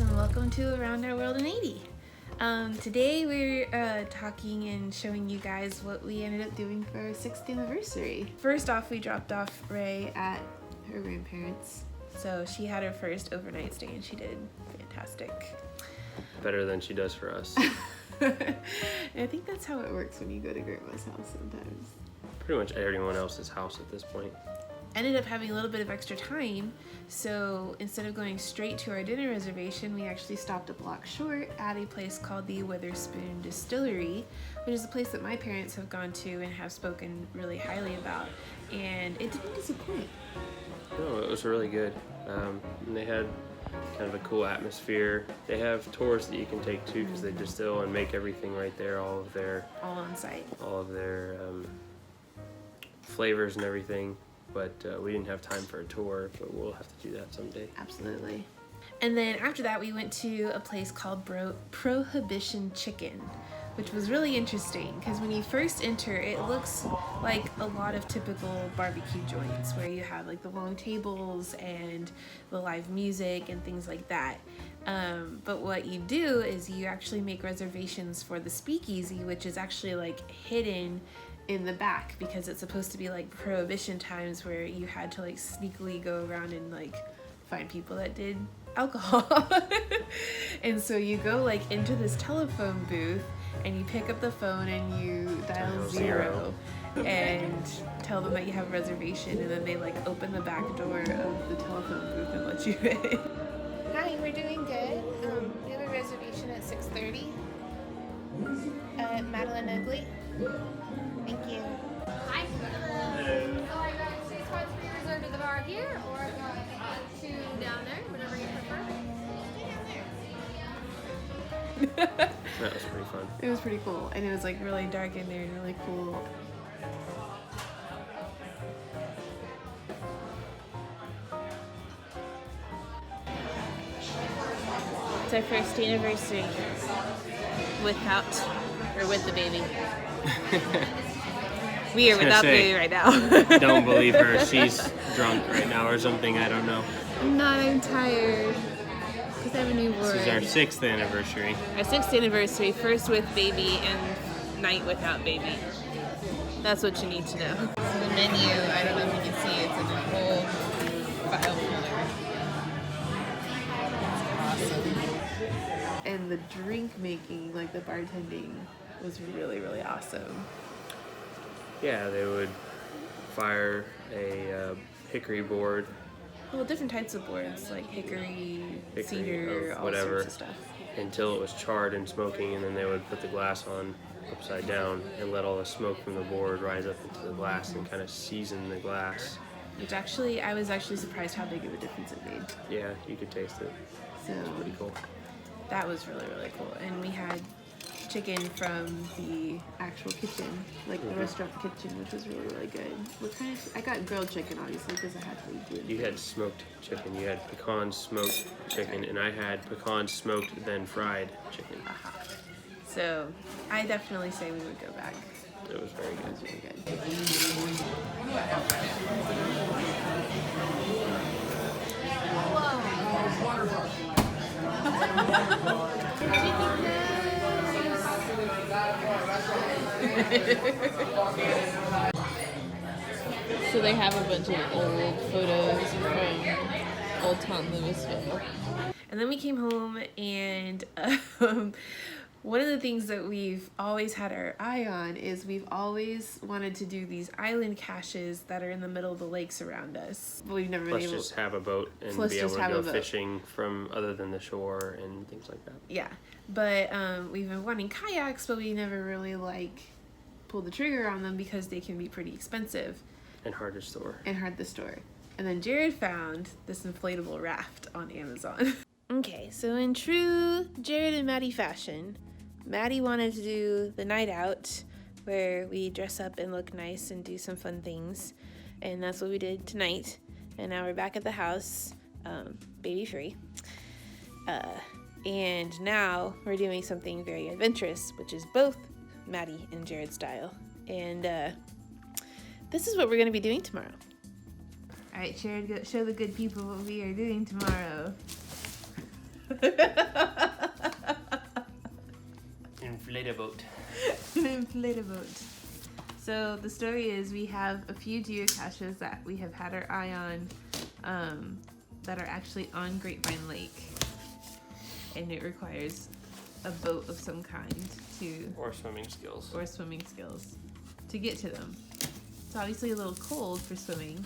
and welcome to Around Our World in 80. Today we're talking and showing you guys what we ended up doing for our 6th anniversary. First off, we dropped off Ray at her grandparents'. So she had her first overnight stay and she did fantastic. Better than she does for us. I think that's how it works when you go to grandma's house sometimes. Pretty much everyone else's house at this point. Ended up having a little bit of extra time, so instead of going straight to our dinner reservation, we actually stopped a block short at a place called the Witherspoon Distillery, which is a place that my parents have gone to and have spoken really highly about, and it didn't disappoint. No, it was really good. And they had kind of a cool atmosphere. They have tours that you can take too, because they distill and make everything right there, all on site, all of their flavors and everything. But we didn't have time for a tour, but we'll have to do that someday. Absolutely. And then after that, we went to a place called Prohibition Chicken, which was really interesting because when you first enter, it looks like a lot of typical barbecue joints where you have like the long tables and the live music and things like that. But what you do is you actually make reservations for the speakeasy, which is actually like hidden in the back because it's supposed to be like prohibition times where you had to like sneakily go around and like find people that did alcohol. And so you go like into this telephone booth and you pick up the phone and you dial 0 and tell them that you have a reservation, and then they like open the back door of the telephone booth and let you in. Hi, we're doing good. We have a reservation at 6:30 at Madeline Ugly. Thank you. Hi. Hello. So are you guys 6 spots for your reserved at the bar here, or 2 down there, whatever you prefer? That was pretty fun. It was pretty cool, and it was like really dark in there and really cool. It's our 1st anniversary without or with the baby. We are without baby right now. Don't believe her. She's drunk right now or something. I don't know. I'm tired. Because I have a newborn. This is our 6th anniversary. Our 6th anniversary, first with baby and night without baby. That's what you need to know. So the menu, I don't know if you can see, it's in a whole file folder. Awesome. And the drink making, like the bartending, was really, really awesome. Yeah, they would fire a hickory board. Well, different types of boards, like hickory, cedar, all whatever, sorts of stuff. Until it was charred and smoking, and then they would put the glass on upside down and let all the smoke from the board rise up into the glass and kind of season the glass. Which actually, I was actually surprised how big of a difference it made. Yeah, you could taste it. So It's pretty cool. that was really, really cool. And we had chicken from the actual kitchen, like the restaurant kitchen, which was really, really good. What kind of? I got grilled chicken, obviously, because I had to eat gluten. You had smoked chicken, you had pecan smoked chicken, and I had pecan smoked then fried chicken. So I definitely say we would go back. It was very It good. was really good. So they have a bunch of old photos from Old Town Louisville. And then we came home, and one of the things that we've always had our eye on is we've always wanted to do these island caches that are in the middle of the lakes around us. But we've never been Plus able just have a boat and Plus be able just to have go a boat. fishing from other than the shore and things like that. Yeah, but we've been wanting kayaks, but we never really pulled the trigger on them because they can be pretty expensive And hard to store. and hard to store. And then Jared found this inflatable raft on Amazon. Okay, so in true Jared and Maddie fashion, Maddie wanted to do the night out where we dress up and look nice and do some fun things, and that's what we did tonight. And now we're back at the house, baby free. And now we're doing something very adventurous, which is both Maddie and Jared style. And this is what we're going to be doing tomorrow. All right, Jared, show the good people what we are doing tomorrow. Inflate boat. An inflatable boat. So the story is we have a few geocaches that we have had our eye on that are actually on Grapevine Lake. And it requires a boat of some kind to... Or swimming skills. Or swimming skills to get to them. It's obviously a little cold for swimming,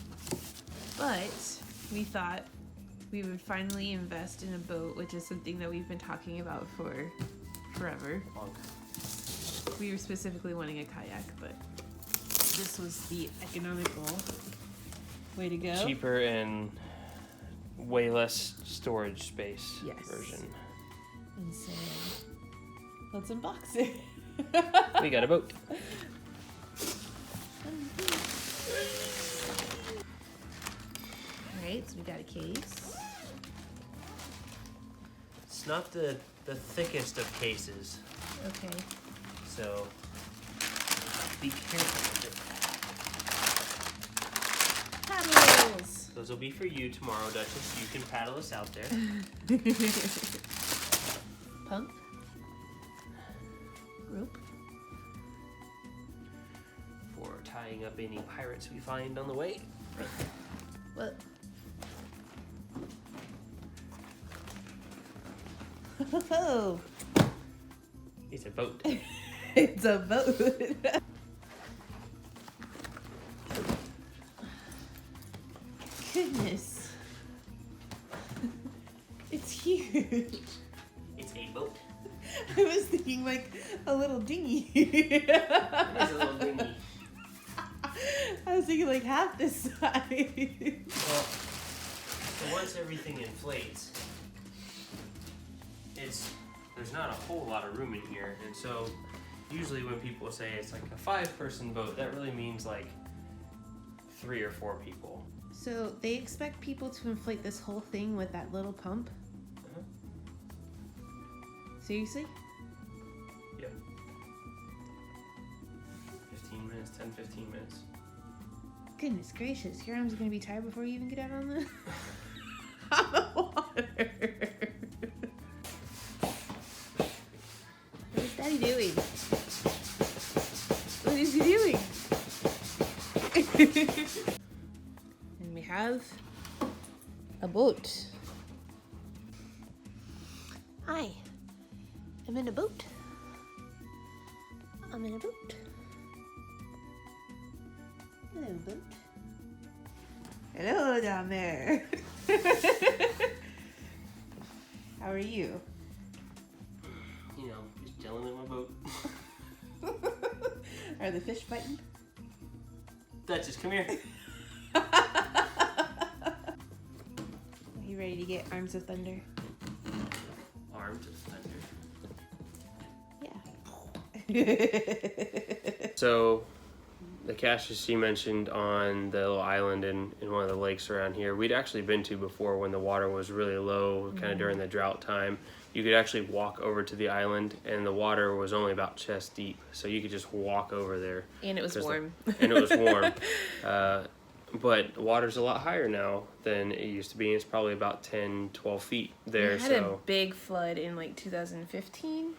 but we thought we would finally invest in a boat, which is something that we've been talking about for forever. Long. We were specifically wanting a kayak, but this was the economical way to go. Cheaper and way less storage space Yes. version. And so, let's unbox it. We got a boat. Alright, so we got a case. It's not the thickest of cases, Okay. so be careful with it. Paddles! Those will be for you tomorrow, Duchess. You can paddle us out there. Pump. Rope. For tying up any pirates we find on the way. What? Oh, It's a boat. it's a boat. Goodness. It's huge. It's a boat. I was thinking like a little dinghy. It is a little dinghy. I was thinking like half this size. Well, so once everything inflates, there's not a whole lot of room in here, and so usually when people say it's like a 5-person boat, that really means like 3 or 4 people. So they expect people to inflate this whole thing with that little pump? Seriously? Yep. 15 minutes, 10-15 minutes. Goodness gracious, your arms are gonna be tired before you even get out on the, on the water. What is Daddy doing? What is he doing? And we have a boat. Hi, I'm in a boat. I'm in a boat. Hello, boat. Hello down there. How are you? You know, just chilling in my boat. Are the fish biting? Duchess, come here. Are you ready to get Arms of Thunder? Arms of thunder. Yeah. So, the caches she mentioned on the little island in one of the lakes around here, we'd actually been to before when the water was really low, kind of during the drought time. You could actually walk over to the island, and the water was only about chest deep, so you could just walk over there. And it was warm. And it was warm. But water's a lot higher now than it used to be. It's probably about 10, 12 feet there. We had a big flood in like 2015.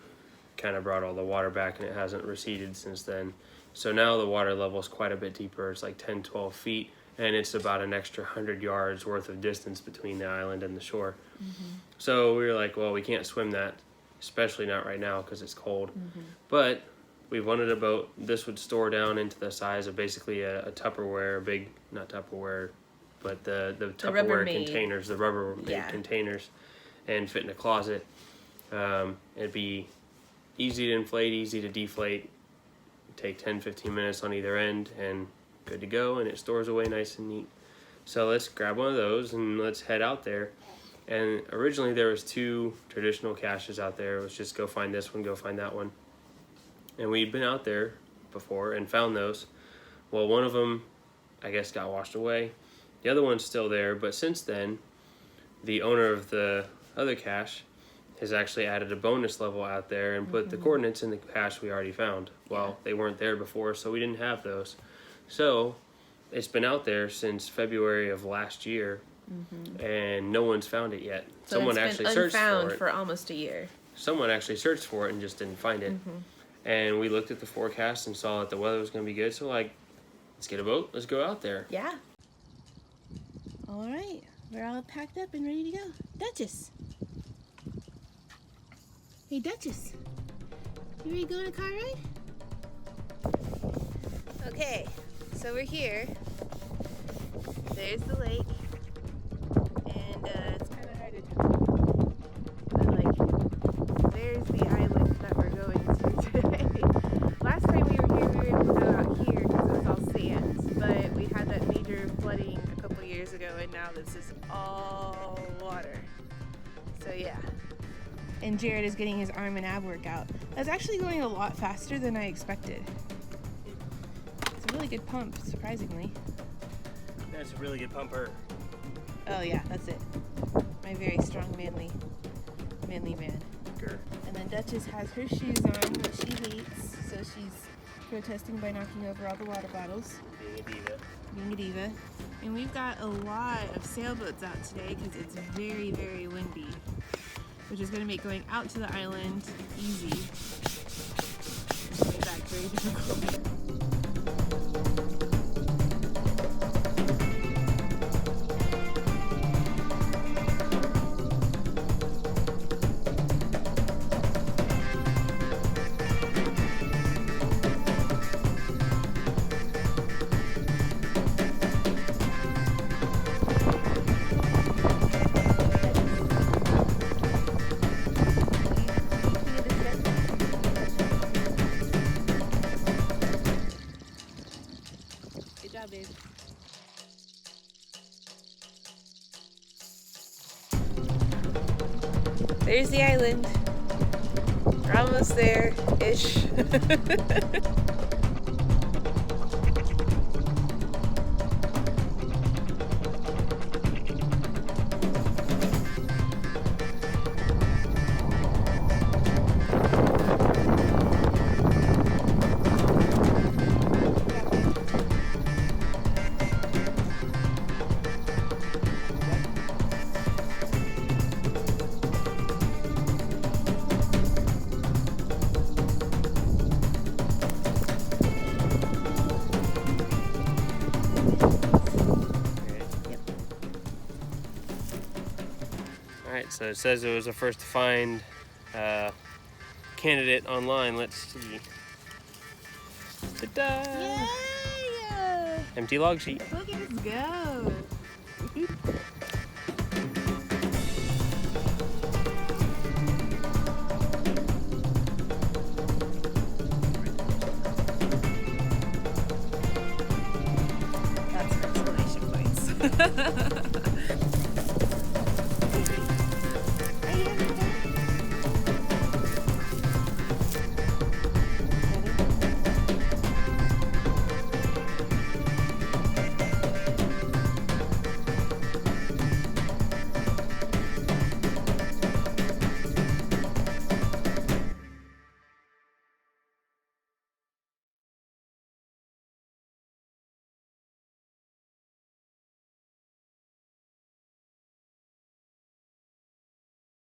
Kind of brought all the water back, and it hasn't receded since then. So now the water level is quite a bit deeper. It's like 10, 12 feet, and it's about an extra 100 yards worth of distance between the island and the shore. Mm-hmm. So we were like, well, we can't swim that, especially not right now because it's cold. Mm-hmm. But we wanted a boat. This would store down into the size of basically a Tupperware, not Tupperware, but the Tupperware containers, the Rubbermaid containers, and fit in a closet. It'd be easy to inflate, easy to deflate. Take 10-15 minutes on either end and good to go, and it stores away nice and neat. So let's grab one of those and let's head out there. And originally there was 2 traditional caches out there. It was just go find this one, go find that one. And we'd been out there before and found those. Well, one of them I guess got washed away. The other one's still there, but since then the owner of the other cache has actually added a bonus level out there and put the coordinates in the cache we already found. Well, they weren't there before, so we didn't have those. So it's been out there since February of last year, and no one's found it yet. So Someone it's been actually searched unfound for it. for almost a year. Someone actually searched for it and just didn't find it. And we looked at the forecast and saw that the weather was going to be good. So like, let's get a boat. Let's go out there. Yeah. All right, we're all packed up and ready to go. Duchess. Hey, Duchess. You ready to go on a car ride? Okay, so we're here. There's the lake. And it's kind of hard to tell. But like, there's the island that we're going to today. Last time we were here, we were able to go out here because it was all sand. But we had that major flooding a couple years ago, and now this is all water. So yeah. And Jared is getting his arm and ab workout. That's actually going a lot faster than I expected. It's a really good pump, surprisingly. That's a really good pumper. Oh yeah, that's it. My very strong, manly man. Sure. And then Duchess has her shoes on that she hates, so she's protesting by knocking over all the water bottles. Being a diva. And we've got a lot of sailboats out today because it's very, very windy, which is going to make going out to the island easy. Going back very difficult. Good job, babe. There's the island. We're almost there-ish. Alright, so it says it was the first to find candidate online. Let's see. Ta-da! Yay! Empty log sheet. Look at us go! That's exclamation points.